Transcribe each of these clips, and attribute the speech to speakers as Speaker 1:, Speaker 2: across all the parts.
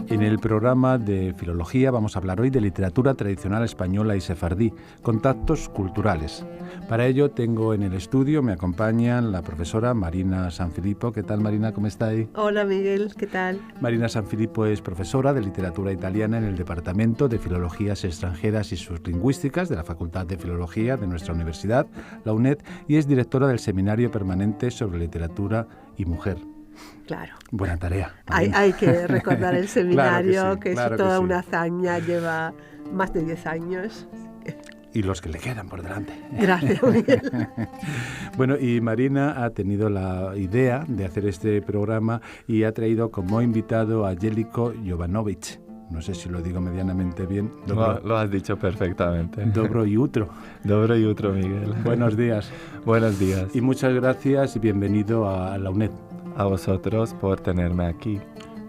Speaker 1: En el programa de Filología vamos a hablar hoy de literatura tradicional española y sefardí, contactos culturales. Para ello tengo en el estudio, me acompañan la profesora Marina Sanfilippo. ¿Qué tal, Marina? ¿Cómo está ahí?
Speaker 2: Hola, Miguel. ¿Qué tal?
Speaker 1: Marina Sanfilippo es profesora de literatura italiana en el Departamento de Filologías Extranjeras y sus Lingüísticas de la Facultad de Filología de nuestra universidad, la UNED, y es directora del Seminario Permanente sobre Literatura y Mujer.
Speaker 2: Claro.
Speaker 1: Buena tarea.
Speaker 2: Hay que recordar el seminario,
Speaker 1: Claro que sí,
Speaker 2: es toda una hazaña, lleva más de 10 años.
Speaker 1: Y los que le quedan por delante.
Speaker 2: Gracias, Miguel.
Speaker 1: Bueno, y Marina ha tenido la idea de hacer este programa y ha traído como invitado a Jellico Jovanović. No sé si lo digo medianamente bien.
Speaker 3: Lo has dicho perfectamente.
Speaker 1: Dobro jutro.
Speaker 3: Dobro jutro, Miguel.
Speaker 1: Buenos días.
Speaker 3: Buenos días.
Speaker 1: Y muchas gracias y bienvenido a la UNED.
Speaker 3: A vosotros por tenerme aquí.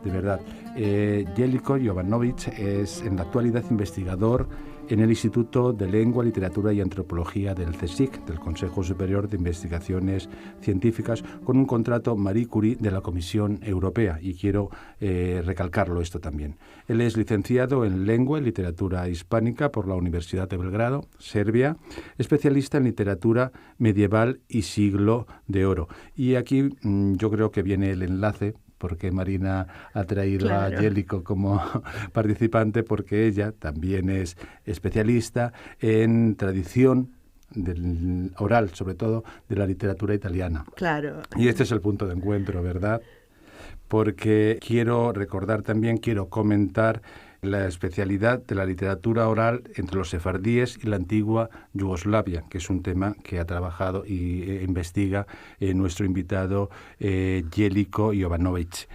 Speaker 1: De verdad. Jellico Jovanović es en la actualidad investigador en el Instituto de Lengua, Literatura y Antropología del CSIC, del Consejo Superior de Investigaciones Científicas, con un contrato Marie Curie de la Comisión Europea, y quiero recalcarlo esto también. Él es licenciado en Lengua y Literatura Hispánica por la Universidad de Belgrado, Serbia, especialista en literatura medieval y siglo de oro. Y aquí yo creo que viene el enlace, porque Marina ha traído a Jellico como participante, porque ella también es especialista en tradición del oral, sobre todo de la literatura italiana.
Speaker 2: Claro.
Speaker 1: Y este es el punto de encuentro, ¿verdad? Porque quiero recordar también, quiero comentar la especialidad de la literatura oral entre los sefardíes y la antigua Yugoslavia, que es un tema que ha trabajado y investiga nuestro invitado Jellico Jovanović.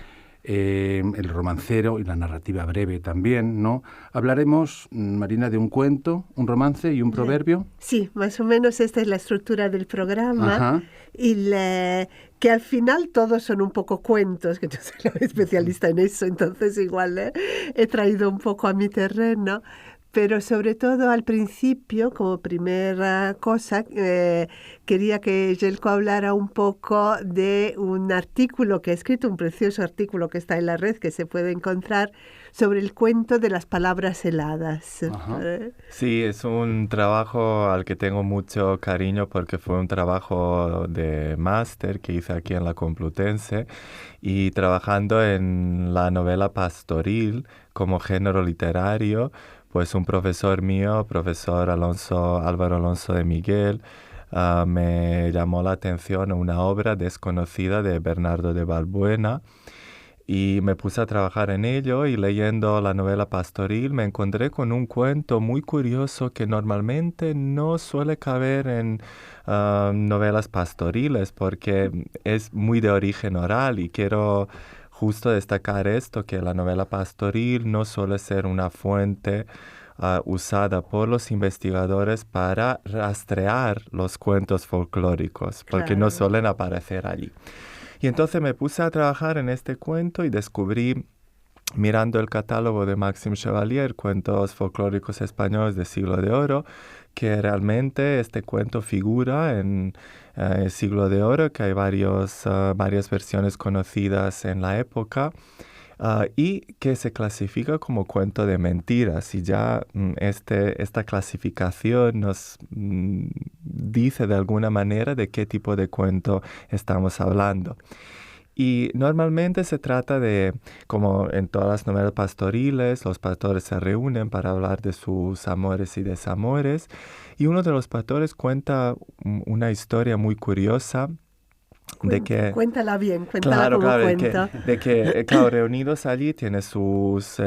Speaker 1: El romancero y la narrativa breve también, ¿no? Hablaremos, Marina, de un cuento, un romance y un proverbio.
Speaker 2: Sí, más o menos esta es la estructura del programa.
Speaker 1: Ajá.
Speaker 2: Y que al final todos son un poco cuentos, que yo soy la especialista en eso, entonces igual he traído un poco a mi terreno. Pero sobre todo al principio, como primera cosa, quería que Jellico hablara un poco de un artículo que ha escrito, un precioso artículo que está en la red, que se puede encontrar, sobre el cuento de las palabras heladas.
Speaker 3: Sí, es un trabajo al que tengo mucho cariño porque fue un trabajo de máster que hice aquí en la Complutense, y trabajando en la novela pastoril como género literario, pues un profesor mío, profesor Álvaro Alonso de Miguel, me llamó la atención una obra desconocida de Bernardo de Balbuena, y me puse a trabajar en ello, y leyendo la novela pastoril me encontré con un cuento muy curioso que normalmente no suele caber en novelas pastoriles porque es muy de origen oral, y quiero justo destacar esto, que la novela pastoril no suele ser una fuente usada por los investigadores para rastrear los cuentos folclóricos, porque no suelen aparecer allí. Y entonces me puse a trabajar en este cuento y descubrí, mirando el catálogo de Maxime Chevalier, Cuentos folclóricos españoles de siglo de oro, que realmente este cuento figura en el siglo de oro, que hay varias versiones conocidas en la época, y que se clasifica como cuento de mentiras. Y ya esta clasificación nos dice de alguna manera de qué tipo de cuento estamos hablando. Y normalmente se trata de, como en todas las novelas pastoriles, los pastores se reúnen para hablar de sus amores y desamores, y uno de los pastores cuenta una historia muy curiosa.
Speaker 2: Cuéntala bien, cuéntala como cuento.
Speaker 3: Claro, reunidos allí tiene sus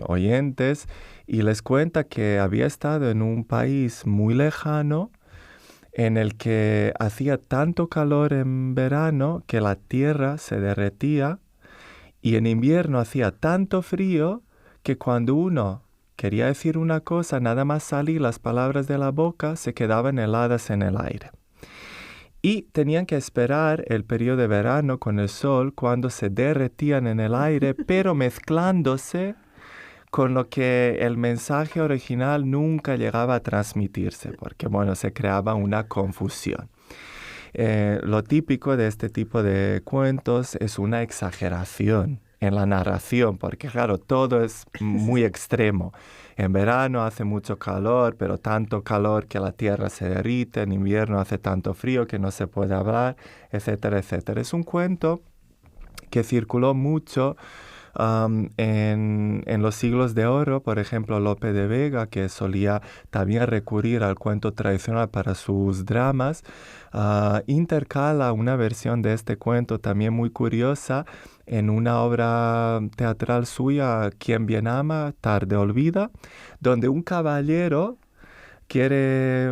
Speaker 3: oyentes, y les cuenta que había estado en un país muy lejano en el que hacía tanto calor en verano que la tierra se derretía, y en invierno hacía tanto frío que cuando uno quería decir una cosa, nada más salir las palabras de la boca se quedaban heladas en el aire. Y tenían que esperar el periodo de verano con el sol, cuando se derretían en el aire, pero mezclándose con lo que el mensaje original nunca llegaba a transmitirse, porque se creaba una confusión. Lo típico de este tipo de cuentos es una exageración en la narración, porque claro, todo es muy extremo. En verano hace mucho calor, pero tanto calor que la tierra se derrite, en invierno hace tanto frío que no se puede hablar, etcétera, etcétera. Es un cuento que circuló mucho en los siglos de oro. Por ejemplo, Lope de Vega, que solía también recurrir al cuento tradicional para sus dramas, intercala una versión de este cuento también muy curiosa en una obra teatral suya, Quien bien ama, tarde olvida, donde un caballero quiere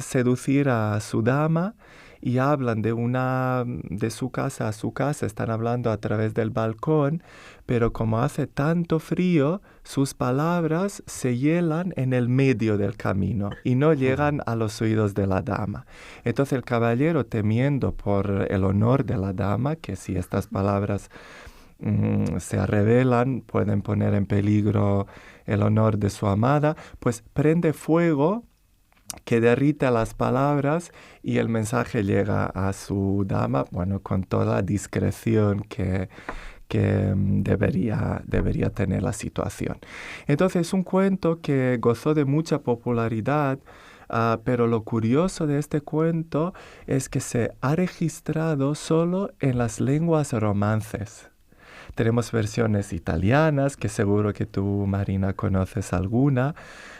Speaker 3: seducir a su dama y hablan de su casa a su casa, están hablando a través del balcón, pero como hace tanto frío, sus palabras se hielan en el medio del camino y no llegan a los oídos de la dama. Entonces el caballero, temiendo por el honor de la dama, que si estas palabras se revelan, pueden poner en peligro el honor de su amada, pues prende fuego que derrita las palabras y el mensaje llega a su dama, bueno, con toda discreción que debería tener la situación. Entonces es un cuento que gozó de mucha popularidad, pero lo curioso de este cuento es que se ha registrado solo en las lenguas romances. Tenemos versiones italianas, que seguro que tú, Marina, conoces alguna.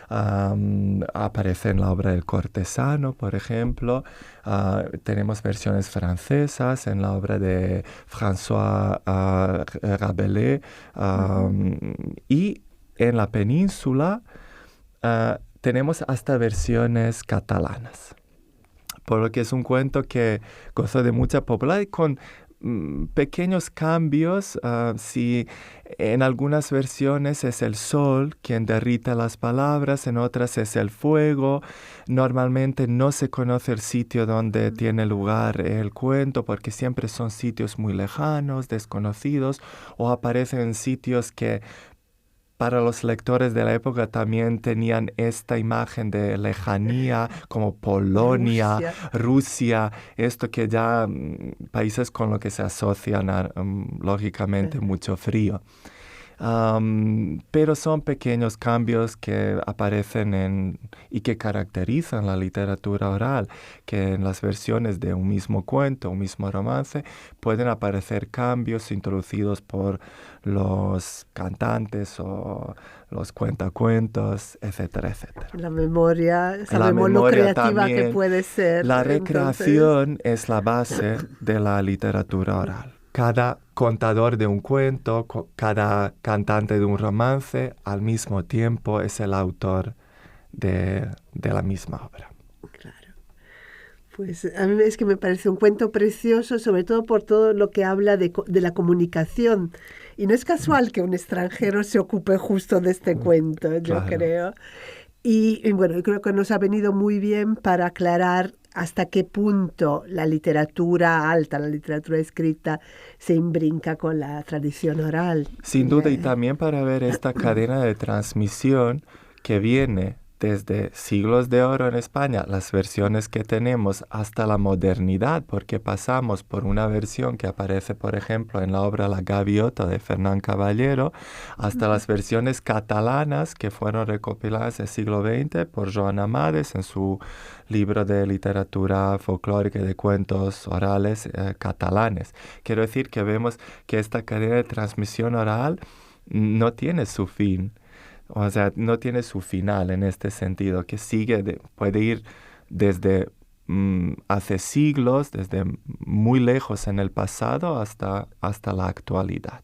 Speaker 3: Aparece en la obra del Cortesano, por ejemplo. Tenemos versiones francesas en la obra de François Rabelais. Y en la península tenemos hasta versiones catalanas. Por lo que es un cuento que gozó de mucha popularidad con pequeños cambios. Si en algunas versiones es el sol quien derrita las palabras, en otras es el fuego. Normalmente no se conoce el sitio donde tiene lugar el cuento, porque siempre son sitios muy lejanos, desconocidos, o aparecen en sitios que para los lectores de la época también tenían esta imagen de lejanía, como Polonia, Rusia, esto que ya países con los que se asocian lógicamente mucho frío. Pero son pequeños cambios que aparecen y que caracterizan la literatura oral, que en las versiones de un mismo cuento, un mismo romance, pueden aparecer cambios introducidos por los cantantes o los cuentacuentos, etcétera, etcétera.
Speaker 2: La memoria, sabemos lo creativa también, que puede ser.
Speaker 3: La recreación es la base de la literatura oral. Cada contador de un cuento, cada cantante de un romance, al mismo tiempo es el autor de la misma obra.
Speaker 2: Claro. Pues a mí es que me parece un cuento precioso, sobre todo por todo lo que habla de la comunicación. Y no es casual que un extranjero se ocupe justo de este cuento, yo creo. Y bueno, creo que nos ha venido muy bien para aclarar hasta qué punto la literatura alta, la literatura escrita, se imbrinca con la tradición oral.
Speaker 3: Sin duda, y también para ver esta cadena de transmisión que viene desde siglos de oro en España, las versiones que tenemos hasta la modernidad, porque pasamos por una versión que aparece, por ejemplo, en la obra La Gaviota de Fernán Caballero, hasta las versiones catalanas que fueron recopiladas en el siglo XX por Joan Amades en su libro de literatura folclórica y de cuentos orales catalanes. Quiero decir que vemos que esta cadena de transmisión oral no tiene su fin. O sea, no tiene su final en este sentido, que puede ir desde hace siglos, desde muy lejos en el pasado hasta la actualidad.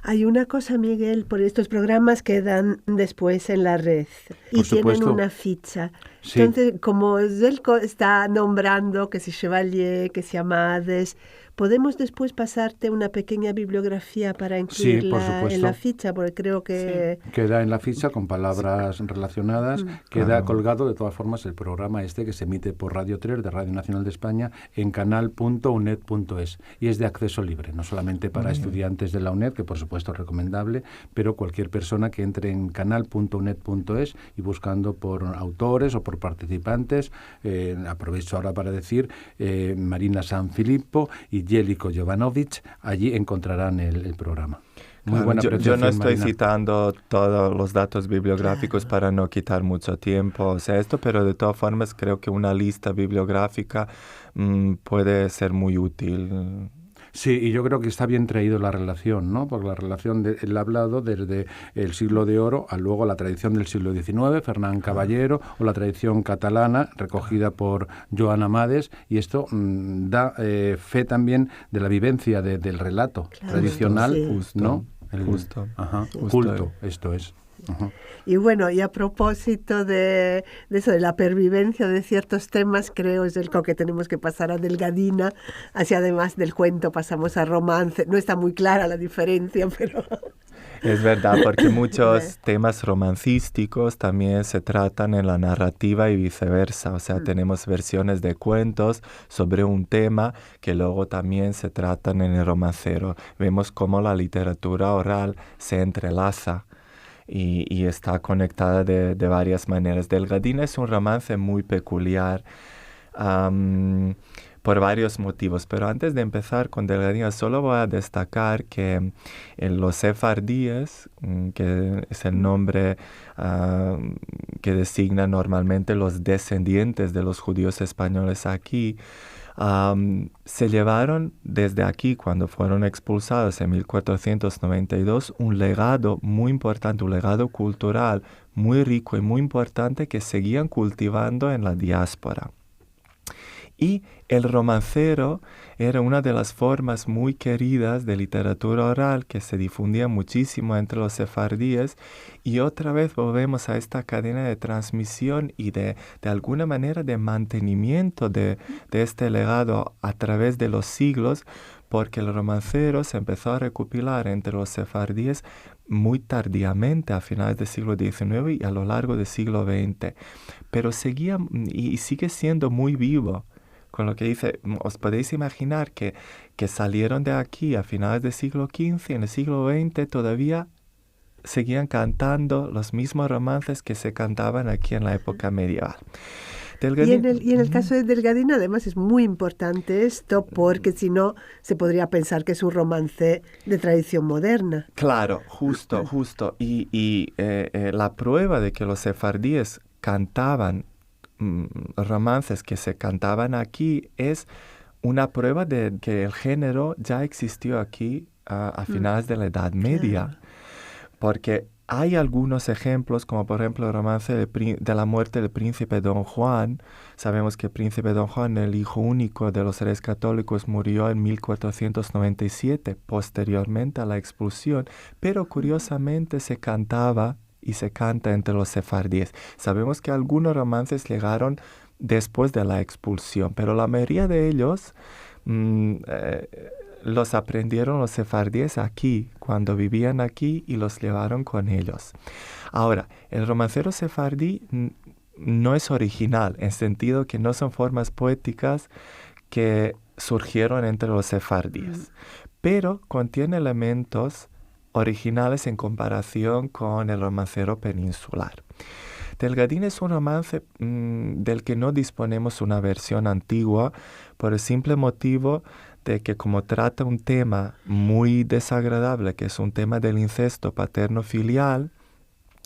Speaker 2: Hay una cosa, Miguel, por estos programas quedan después en la red y tienen una ficha. Sí. Entonces, como Zelko está nombrando que si Chevalier, que si Amades, ¿podemos después pasarte una pequeña bibliografía para incluirla en la ficha? Porque creo que...
Speaker 1: Sí. Queda en la ficha con palabras relacionadas. Queda colgado, de todas formas, el programa que se emite por Radio 3 de Radio Nacional de España en canal.uned.es. Y es de acceso libre, no solamente para estudiantes de la UNED, que por supuesto es recomendable, pero cualquier persona que entre en canal.uned.es y buscando por autores o por participantes. Aprovecho ahora para decir Marina Sanfilippo y Jellico Jovanovic. Allí encontrarán el programa. Muy buena
Speaker 3: yo no estoy
Speaker 1: Marina.
Speaker 3: citando todos los datos bibliográficos para no quitar mucho tiempo, o sea, pero de todas formas creo que una lista bibliográfica puede ser muy útil.
Speaker 1: Sí, y yo creo que está bien traído la relación, ¿no? Porque la relación, él ha hablado desde el siglo de oro a luego la tradición del siglo XIX, Fernán Caballero, o la tradición catalana, recogida por Joan Amades, y esto da fe también de la vivencia del relato tradicional,
Speaker 3: justo,
Speaker 1: ¿no?
Speaker 3: Justo.
Speaker 1: Culto, esto es. Uh-huh.
Speaker 2: Y bueno, y a propósito de eso, de la pervivencia de ciertos temas, creo es el que tenemos que pasar a Delgadina, así además del cuento pasamos a romance. No está muy clara la diferencia, pero...
Speaker 3: Es verdad, porque muchos temas romancísticos también se tratan en la narrativa y viceversa. O sea, tenemos versiones de cuentos sobre un tema que luego también se tratan en el romancero. Vemos cómo la literatura oral se entrelaza y está conectada de varias maneras. Delgadina es un romance muy peculiar por varios motivos, pero antes de empezar con Delgadina solo voy a destacar que los sefardíes, que es el nombre que designa normalmente los descendientes de los judíos españoles aquí, se llevaron desde aquí, cuando fueron expulsados en 1492, un legado muy importante, un legado cultural muy rico y muy importante que seguían cultivando en la diáspora. Y el romancero era una de las formas muy queridas de literatura oral que se difundía muchísimo entre los sefardíes. Y otra vez volvemos a esta cadena de transmisión y de alguna manera de mantenimiento de este legado a través de los siglos, porque el romancero se empezó a recopilar entre los sefardíes muy tardíamente, a finales del siglo XIX y a lo largo del siglo XX. Pero seguía y sigue siendo muy vivo. Con lo que dice, os podéis imaginar que salieron de aquí a finales del siglo XV, en el siglo XX todavía seguían cantando los mismos romances que se cantaban aquí en la época medieval.
Speaker 2: Y en el caso de Delgadina además es muy importante esto, porque si no se podría pensar que es un romance de tradición moderna.
Speaker 3: Claro, justo. Y la prueba de que los sefardíes cantaban romances que se cantaban aquí es una prueba de que el género ya existió aquí a finales de la Edad Media. Claro. Porque hay algunos ejemplos, como por ejemplo el romance de la muerte del príncipe Don Juan. Sabemos que el príncipe Don Juan, el hijo único de los reyes católicos, murió en 1497, posteriormente a la expulsión, pero curiosamente se cantaba y se canta entre los sefardíes. Sabemos que algunos romances llegaron después de la expulsión, pero la mayoría de ellos los aprendieron los sefardíes aquí, cuando vivían aquí, y los llevaron con ellos. Ahora, el romancero sefardí no es original, en sentido que no son formas poéticas que surgieron entre los sefardíes, pero contiene elementos originales en comparación con el romancero peninsular. Delgadina es un romance del que no disponemos una versión antigua por el simple motivo de que, como trata un tema muy desagradable, que es un tema del incesto paterno-filial,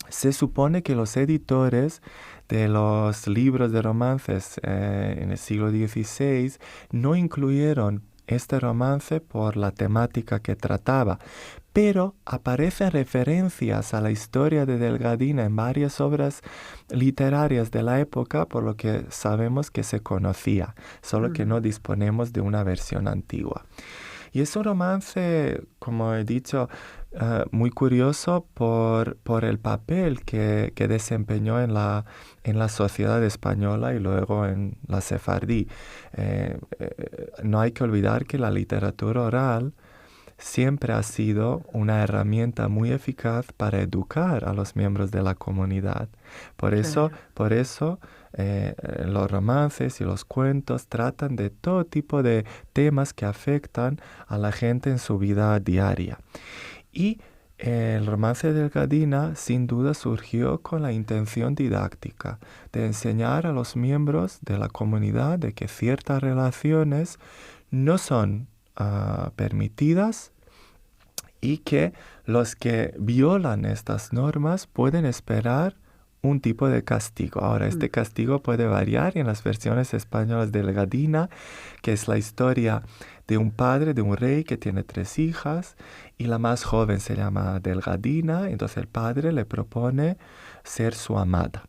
Speaker 3: se supone que los editores de los libros de romances en el siglo XVI no incluyeron este romance por la temática que trataba, pero aparecen referencias a la historia de Delgadina en varias obras literarias de la época, por lo que sabemos que se conocía, solo que no disponemos de una versión antigua. Y es un romance, como he dicho, muy curioso por el papel que desempeñó en la sociedad española y luego en la sefardí. No hay que olvidar que la literatura oral siempre ha sido una herramienta muy eficaz para educar a los miembros de la comunidad. Por eso los romances y los cuentos tratan de todo tipo de temas que afectan a la gente en su vida diaria. Y El romance de Gadina sin duda surgió con la intención didáctica de enseñar a los miembros de la comunidad de que ciertas relaciones no son permitidas y que los que violan estas normas pueden esperar un tipo de castigo. Ahora, este castigo puede variar en las versiones españolas de Gadina, que es la historia de un padre, de un rey que tiene 3 hijas, y la más joven se llama Delgadina, entonces el padre le propone ser su amada.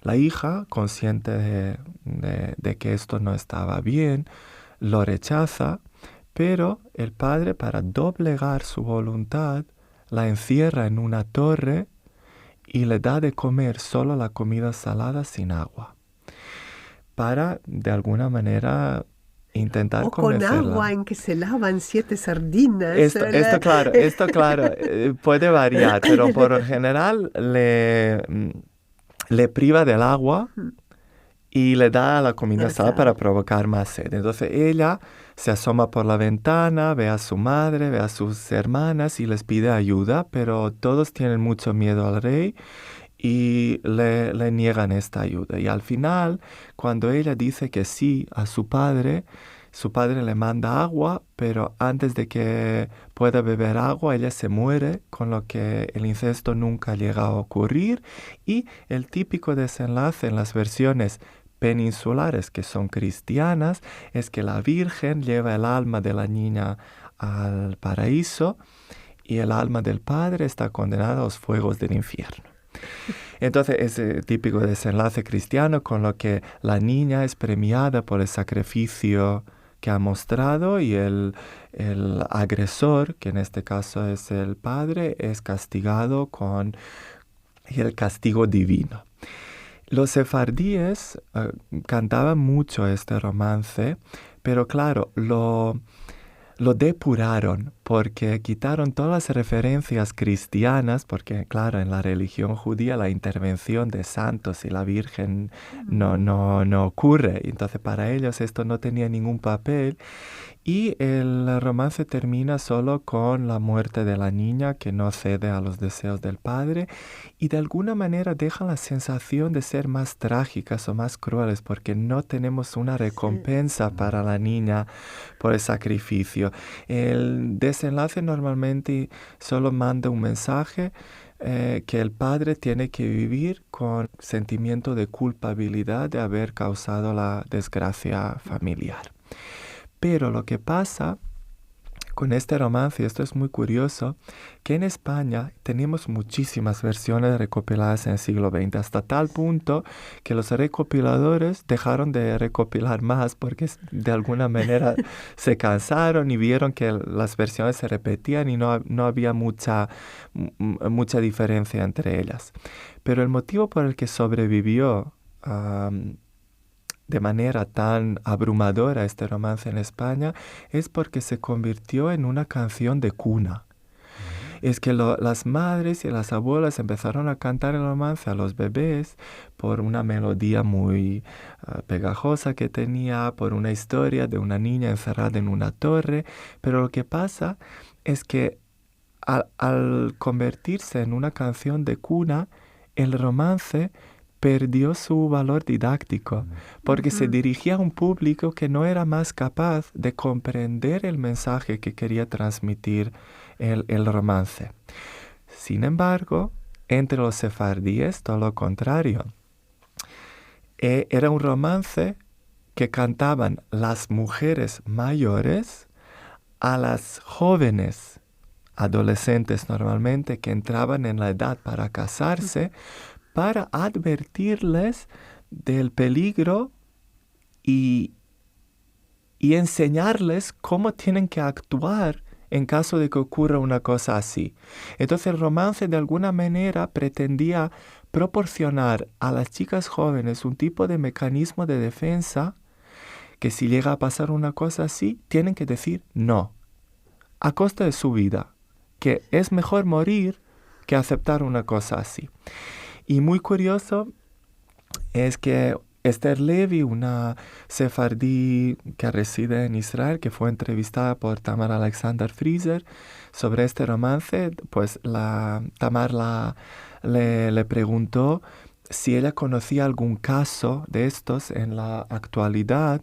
Speaker 3: La hija, consciente de que esto no estaba bien, lo rechaza, pero el padre, para doblegar su voluntad, la encierra en una torre y le da de comer solo la comida salada sin agua, para de alguna manera intentar convencerla.
Speaker 2: O con agua en que se lavan 7 sardinas.
Speaker 3: Esto claro, puede variar, pero por lo general le priva del agua y le da la comida salada para provocar más sed. Entonces ella se asoma por la ventana, ve a su madre, ve a sus hermanas y les pide ayuda, pero todos tienen mucho miedo al rey y le niegan esta ayuda. Y al final, cuando ella dice que sí a su padre le manda agua, pero antes de que pueda beber agua, ella se muere, con lo que el incesto nunca llega a ocurrir. Y el típico desenlace en las versiones peninsulares, que son cristianas, es que la Virgen lleva el alma de la niña al paraíso y el alma del padre está condenada a los fuegos del infierno. Entonces, ese típico desenlace cristiano, con lo que la niña es premiada por el sacrificio que ha mostrado y el agresor, que en este caso es el padre, es castigado con el castigo divino. Los sefardíes cantaban mucho este romance, pero claro, lo depuraron porque quitaron todas las referencias cristianas, porque claro, en la religión judía la intervención de santos y la Virgen no ocurre. Entonces para ellos esto no tenía ningún papel y el romance termina solo con la muerte de la niña que no cede a los deseos del padre y de alguna manera deja la sensación de ser más trágicas o más crueles porque no tenemos una recompensa para la niña por el sacrificio. El desenlace normalmente solo manda un mensaje que el padre tiene que vivir con sentimiento de culpabilidad de haber causado la desgracia familiar. Pero lo que pasa con este romance, y esto es muy curioso, que en España tenemos muchísimas versiones recopiladas en el siglo XX, hasta tal punto que los recopiladores dejaron de recopilar más porque de alguna manera se cansaron y vieron que las versiones se repetían y no había mucha diferencia entre ellas. Pero el motivo por el que sobrevivió de manera tan abrumadora este romance en España es porque se convirtió en una canción de cuna. Es que las madres y las abuelas empezaron a cantar el romance a los bebés por una melodía muy pegajosa que tenía, por una historia de una niña encerrada en una torre, pero lo que pasa es que al convertirse en una canción de cuna, el romance perdió su valor didáctico, porque se dirigía a un público que no era más capaz de comprender el mensaje que quería transmitir el romance. Sin embargo, entre los sefardíes, todo lo contrario. Era un romance que cantaban las mujeres mayores a las jóvenes, adolescentes normalmente, que entraban en la edad para casarse, para advertirles del peligro y enseñarles cómo tienen que actuar en caso de que ocurra una cosa así. Entonces el romance de alguna manera pretendía proporcionar a las chicas jóvenes un tipo de mecanismo de defensa que si llega a pasar una cosa así, tienen que decir no, a costa de su vida, que es mejor morir que aceptar una cosa así. Y muy curioso es que Esther Levy, una sefardí que reside en Israel, que fue entrevistada por Tamar Alexander Fraser sobre este romance, pues Tamar le preguntó si ella conocía algún caso de estos en la actualidad.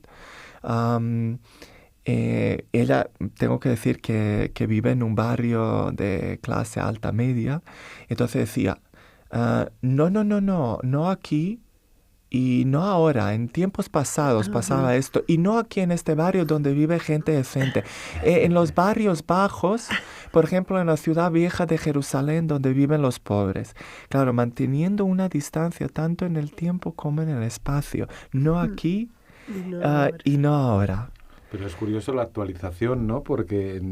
Speaker 3: Ella, tengo que decir que vive en un barrio de clase alta media, entonces decía, no aquí y no ahora, en tiempos pasados pasaba esto, y no aquí en este barrio donde vive gente decente. En los barrios bajos, por ejemplo, en la ciudad vieja de Jerusalén, donde viven los pobres. Claro, manteniendo una distancia tanto en el tiempo como en el espacio. No aquí y no ahora.
Speaker 1: Pero es curioso la actualización, ¿no? Porque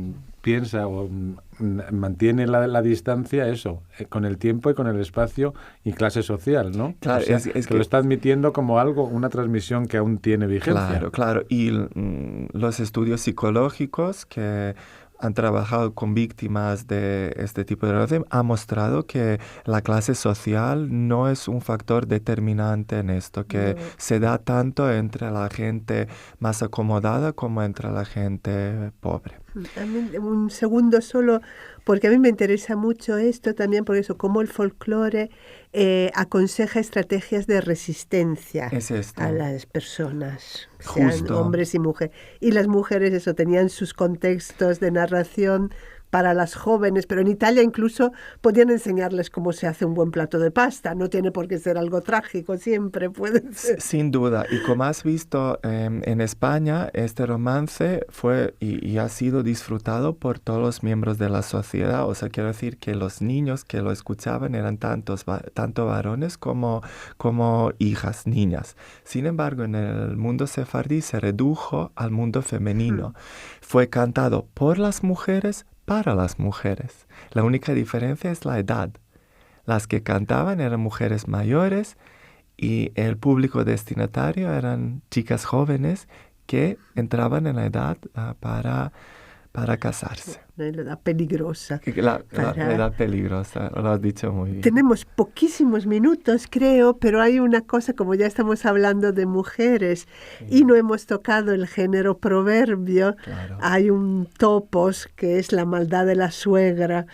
Speaker 1: piensa o mantiene la distancia, eso, con el tiempo y con el espacio y clase social, ¿no?
Speaker 3: Claro,
Speaker 1: o sea,
Speaker 3: es
Speaker 1: que lo está admitiendo como algo, una transmisión que aún tiene vigencia.
Speaker 3: Claro. Y los estudios psicológicos que han trabajado con víctimas de este tipo de relación han mostrado que la clase social no es un factor determinante en esto, que se da tanto entre la gente más acomodada como entre la gente pobre.
Speaker 2: Un segundo solo, porque a mí me interesa mucho esto también, por eso, cómo el folclore aconseja estrategias de resistencia a las personas, sean hombres y mujeres. Y las mujeres, eso, tenían sus contextos de narración para las jóvenes, pero en Italia incluso podían enseñarles cómo se hace un buen plato de pasta. No tiene por qué ser algo trágico, siempre puede ser.
Speaker 3: Sin duda. Y como has visto, en España este romance fue y ha sido disfrutado por todos los miembros de la sociedad. O sea, quiero decir que los niños que lo escuchaban eran tanto varones como hijas, niñas. Sin embargo, en el mundo sefardí se redujo al mundo femenino. Fue cantado por las mujeres, para las mujeres. La única diferencia es la edad. Las que cantaban eran mujeres mayores y el público destinatario eran chicas jóvenes que entraban en la edad para casarse.
Speaker 2: La edad peligrosa.
Speaker 3: La edad peligrosa, lo has dicho muy bien.
Speaker 2: Tenemos poquísimos minutos, creo, pero hay una cosa, como ya estamos hablando de mujeres y no hemos tocado el género proverbio, hay un topos que es la maldad de la suegra,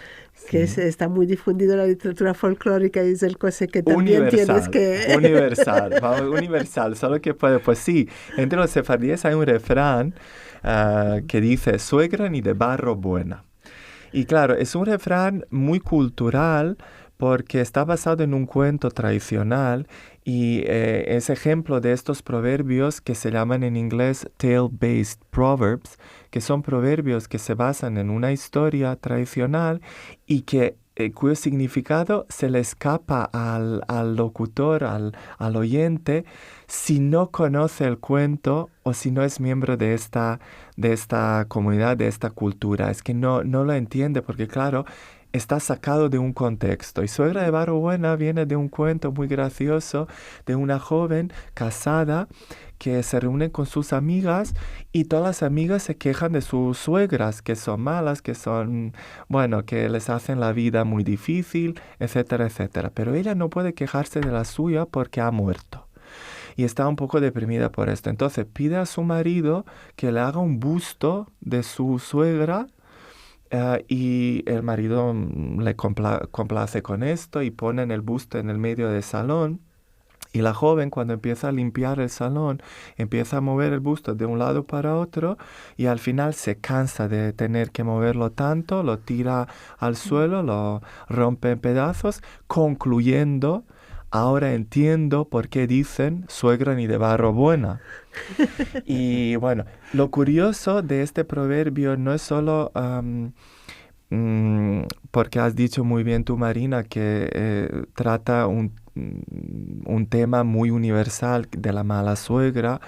Speaker 2: que está muy difundido en la literatura folclórica y es el cosa que también tienes que...
Speaker 3: Universal, solo que puede, pues sí, entre los sefardíes hay un refrán que dice, suegra ni de barro buena. Y claro, es un refrán muy cultural porque está basado en un cuento tradicional y es ejemplo de estos proverbios que se llaman en inglés tale-based proverbs, que son proverbios que se basan en una historia tradicional y que cuyo significado se le escapa al locutor, al oyente, si no conoce el cuento o si no es miembro de esta comunidad, de esta cultura. Es que no lo entiende porque, claro, está sacado de un contexto. Y Suegra de Barro Buena viene de un cuento muy gracioso de una joven casada que se reúne con sus amigas y todas las amigas se quejan de sus suegras, que son malas, que son, que les hacen la vida muy difícil, etcétera, etcétera. Pero ella no puede quejarse de la suya porque ha muerto. Y está un poco deprimida por esto. Entonces pide a su marido que le haga un busto de su suegra y el marido le complace con esto y ponen el busto en el medio del salón. Y la joven, cuando empieza a limpiar el salón, empieza a mover el busto de un lado para otro y al final se cansa de tener que moverlo tanto, lo tira al suelo, lo rompe en pedazos, concluyendo, ahora entiendo por qué dicen suegra ni de barro buena. Y bueno, lo curioso de este proverbio no es solo... porque has dicho muy bien tú, Marina, que trata un tema muy universal de la mala suegra,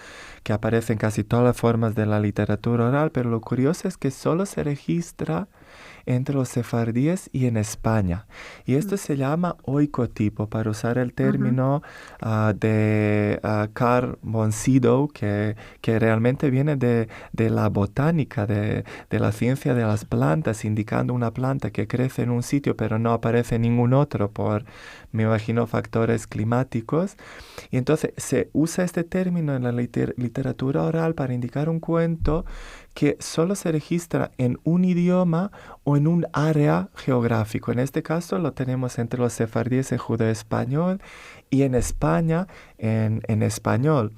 Speaker 3: que aparece en casi todas las formas de la literatura oral, pero lo curioso es que solo se registra entre los sefardíes y en España. Y esto se llama oikotipo, para usar el término de Carl von Sydow, que realmente viene de la botánica, de la ciencia de las plantas, indicando una planta que crece en un sitio pero no aparece en ningún otro por, me imagino, factores climáticos. Y entonces se usa este término en la literatura oral para indicar un cuento que solo se registra en un idioma o en un área geográfico. En este caso lo tenemos entre los sefardíes en judeo-español y en España en español.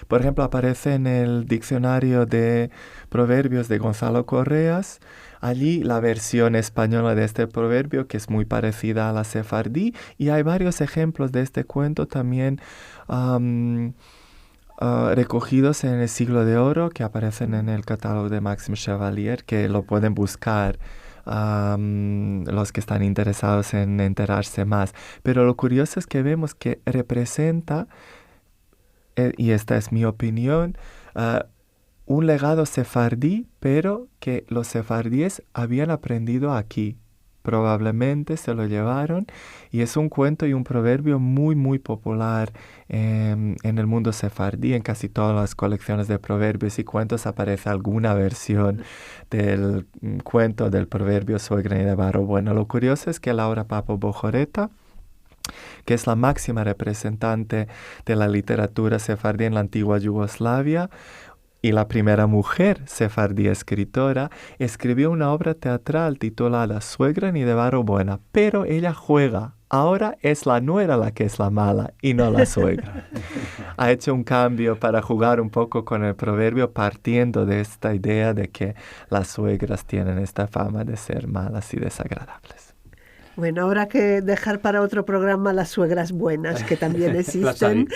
Speaker 3: Por ejemplo, aparece en el diccionario de proverbios de Gonzalo Correas, allí la versión española de este proverbio, que es muy parecida a la sefardí, y hay varios ejemplos de este cuento también recogidos en el Siglo de Oro, que aparecen en el catálogo de Maxime Chevalier, que lo pueden buscar los que están interesados en enterarse más. Pero lo curioso es que vemos que representa, y esta es mi opinión, un legado sefardí, pero que los sefardíes habían aprendido aquí. Probablemente se lo llevaron, y es un cuento y un proverbio muy, muy popular en el mundo sefardí. En casi todas las colecciones de proverbios y cuentos aparece alguna versión del cuento, del proverbio Soy grano de barro. Bueno, lo curioso es que Laura Papo Bojoreta, que es la máxima representante de la literatura sefardí en la antigua Yugoslavia y la primera mujer sefardí escritora, escribió una obra teatral titulada Suegra ni de barro buena, pero ella juega. Ahora es la nuera la que es la mala y no la suegra. Ha hecho un cambio para jugar un poco con el proverbio, partiendo de esta idea de que las suegras tienen esta fama de ser malas y desagradables.
Speaker 2: Bueno, habrá que dejar para otro programa las suegras buenas, que también existen.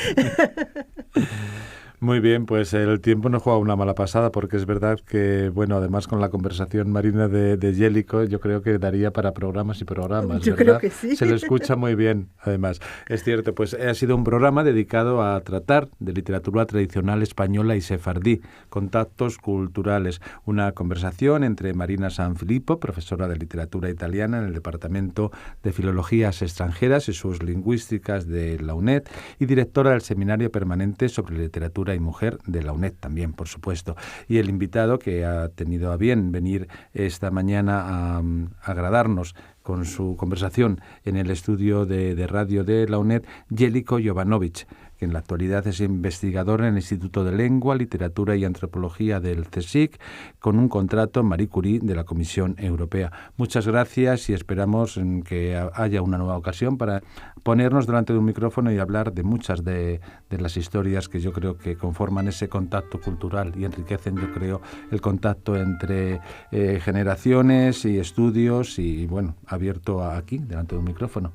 Speaker 1: Muy bien, pues el tiempo nos juega una mala pasada, porque es verdad que, bueno, además con la conversación marina de Jellicoe, yo creo que daría para programas y programas,
Speaker 2: yo
Speaker 1: ¿verdad?
Speaker 2: Creo que sí.
Speaker 1: Se le escucha muy bien, además. Es cierto, pues ha sido un programa dedicado a tratar de literatura tradicional española y sefardí, contactos culturales, una conversación entre Marina Sanfilippo, profesora de literatura italiana en el Departamento de Filologías Extranjeras y sus Lingüísticas de la UNED, y directora del Seminario Permanente sobre Literatura y Mujer de la UNED también, por supuesto. Y el invitado que ha tenido a bien venir esta mañana a agradarnos con su conversación en el estudio de radio de la UNED, Jellicoe Jovanovic, que en la actualidad es investigador en el Instituto de Lengua, Literatura y Antropología del CSIC, con un contrato Marie Curie de la Comisión Europea. Muchas gracias y esperamos que haya una nueva ocasión para ponernos delante de un micrófono y hablar de muchas de las historias que yo creo que conforman ese contacto cultural y enriquecen, yo creo, el contacto entre generaciones y estudios y, bueno, abierto aquí, delante de un micrófono.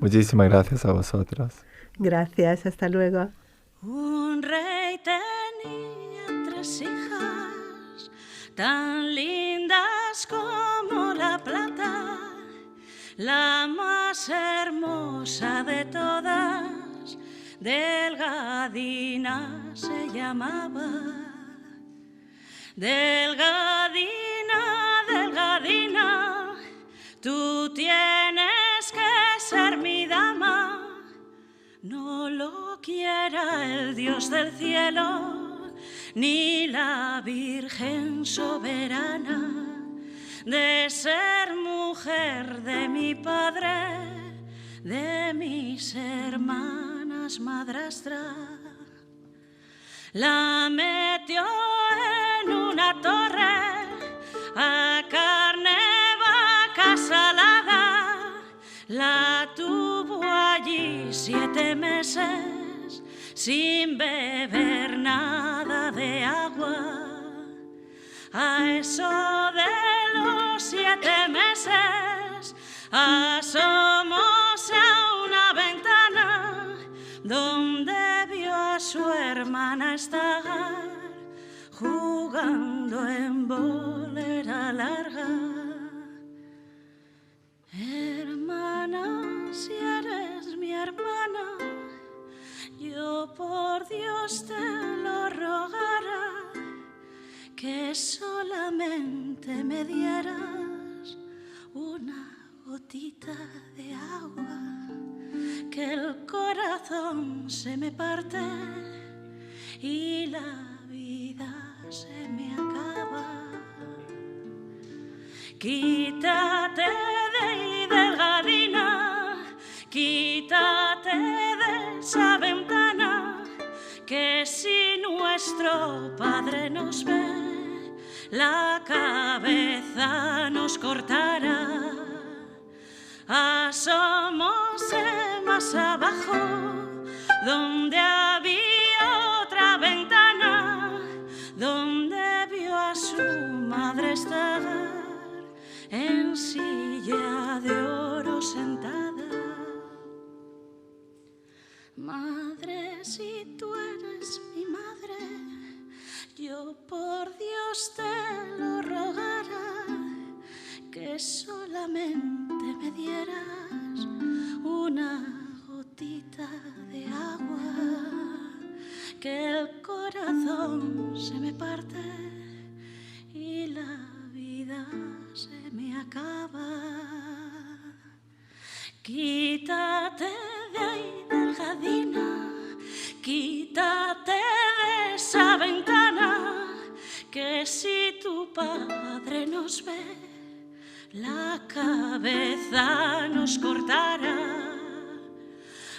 Speaker 3: Muchísimas gracias a vosotros.
Speaker 2: Gracias, hasta luego.
Speaker 4: Un rey tenía 3 hijas, tan lindas como la plata. La más hermosa de todas, Delgadina se llamaba. Delgadina, Delgadina, tú tienes que ser mi dama. No lo quiera el Dios del cielo, ni la Virgen soberana, de ser mujer de mi padre, de mis hermanas madrastra. La metió en una torre a carne vaca salada, la tuvo allí 7 meses sin beber nada de agua. A eso de los 7 meses asomóse a una ventana donde vio a su hermana estar jugando en bolera larga. Hermana, si eres mi hermana, yo por Dios te lo rogara, que solamente me diera gotita de agua, que el corazón se me parte y la vida se me acaba. Quítate de ahí, delgadina, quítate de esa ventana, que si nuestro Padre nos ve, la cabeza nos cortará. Asómose más abajo, donde había otra ventana, donde vio a su madre estar en silla de oro sentada. Madre, si tú eres mi madre, yo por Dios te lo rogara, que solamente me dieras una gotita de agua, que el corazón se me parte y la vida se me acaba. Quítate de ahí, delgadina, quítate de esa ventana, que si tu Padre nos ve, la cabeza nos cortará.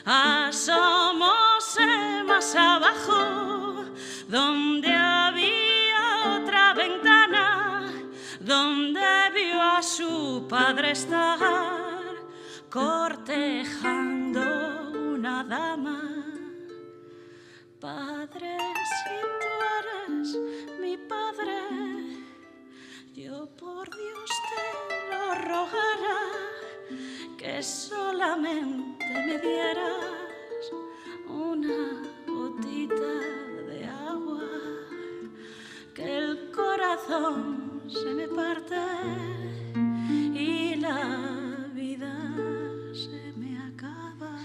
Speaker 4: Asómose más abajo, donde había otra ventana, donde vio a su padre estar cortejando una dama. Padre, si tú eres mi padre, yo por Dios te lo rogara, que solamente me dieras una gotita de agua, que el corazón se me parte y la vida se me acaba.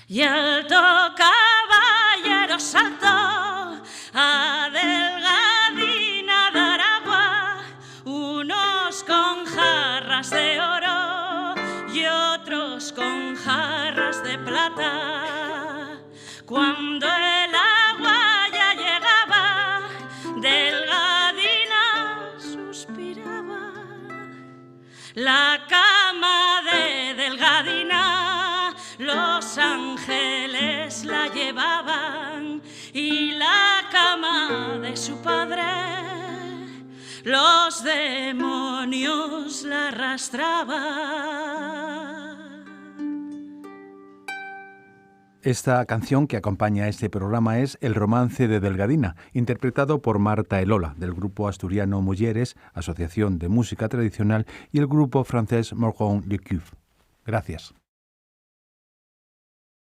Speaker 4: Y alto caballero saltó a delgadina dar agua, unos con jarras de oro y otros con jarras de plata. Cuando el agua ya llegaba, delgadina suspiraba. La cama de delgadina los ángeles la llevaban, y la cama de su padre los demonios la arrastraban.
Speaker 1: Esta canción que acompaña a este programa es El romance de Delgadina, interpretado por Marta Elola, del grupo asturiano Mulleres, Asociación de Música Tradicional, y el grupo francés Morgon Le Cuve. Gracias.